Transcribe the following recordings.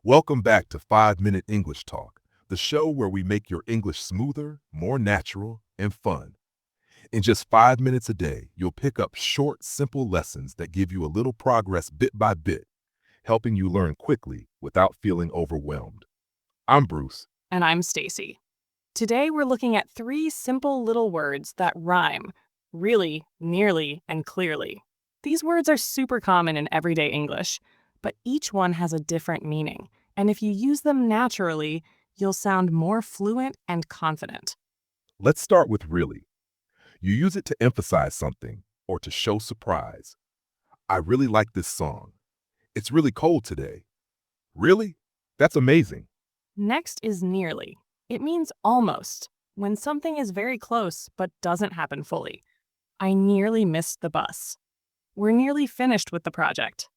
Welcome back to 5 Minute English Talk, the show where we make your English smoother, more natural, and fun. In just 5 minutes a day, you'll pick up short, simple lessons that give you a little progress bit by bit, helping you learn quickly without feeling overwhelmed. I'm Bruce. And I'm Stacy. Today we're looking at three simple little words that rhyme really, nearly, and clearly. These words are super common in everyday English, but each one has a different meaning. And if you use them naturally, you'll sound more fluent and confident. Let's start with really. You use it to emphasize something or to show surprise. I really like this song. It's really cold today. Really? That's amazing. Next is nearly. It means almost, when something is very close but doesn't happen fully. I nearly missed the bus. We're nearly finished with the project.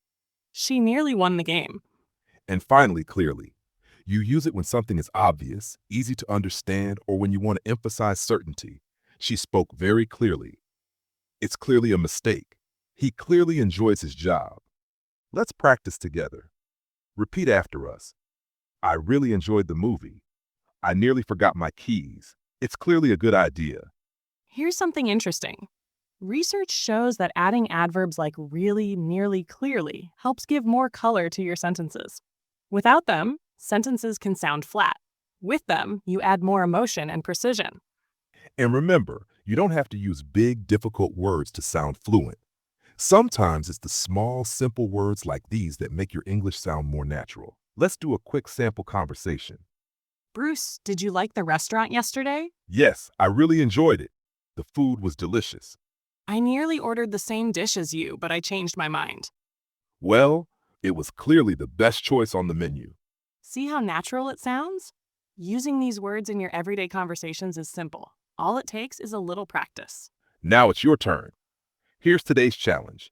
She nearly won the game. And finally, clearly. You use it when something is obvious, easy to understand, or when you want to emphasize certainty. She spoke very clearly. It's clearly a mistake. He clearly enjoys his job. Let's practice together. Repeat after us. I really enjoyed the movie. I nearly forgot my keys. It's clearly a good idea. Here's something interesting. Research shows that adding adverbs like really, nearly, clearly helps give more color to your sentences. Without them, sentences can sound flat. With them, you add more emotion and precision. And remember, you don't have to use big, difficult words to sound fluent. Sometimes it's the small, simple words like these that make your English sound more natural. Let's do a quick sample conversation. Bruce, did you like the restaurant yesterday? Yes, I really enjoyed it. The food was delicious. I nearly ordered the same dish as you, but I changed my mind. Well, it was clearly the best choice on the menu. See how natural it sounds? Using these words in your everyday conversations is simple. All it takes is a little practice. Now it's your turn. Here's today's challenge.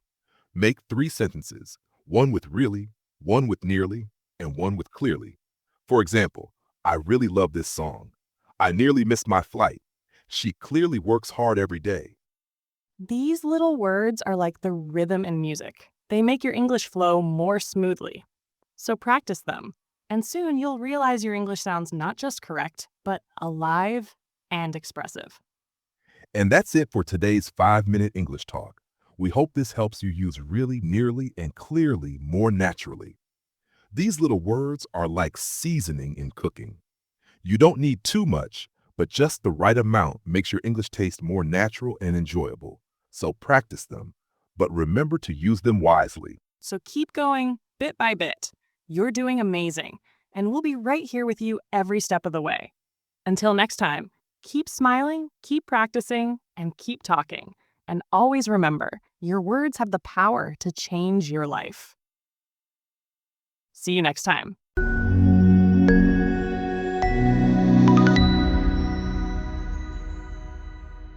Make 3 sentences, one with really, one with nearly, and one with clearly. For example, I really love this song. I nearly missed my flight. She clearly works hard every day. These little words are like the rhythm in music. They make your English flow more smoothly. So practice them, and soon you'll realize your English sounds not just correct, but alive and expressive. And that's it for today's 5 Minute English Talk. We hope this helps you use really, nearly, and clearly more naturally. These little words are like seasoning in cooking. You don't need too much, but just the right amount makes your English taste more natural and enjoyable. So practice them, but remember to use them wisely. So keep going bit by bit. You're doing amazing, and we'll be right here with you every step of the way. Until next time, keep smiling, keep practicing, and keep talking. And always remember, your words have the power to change your life. See you next time.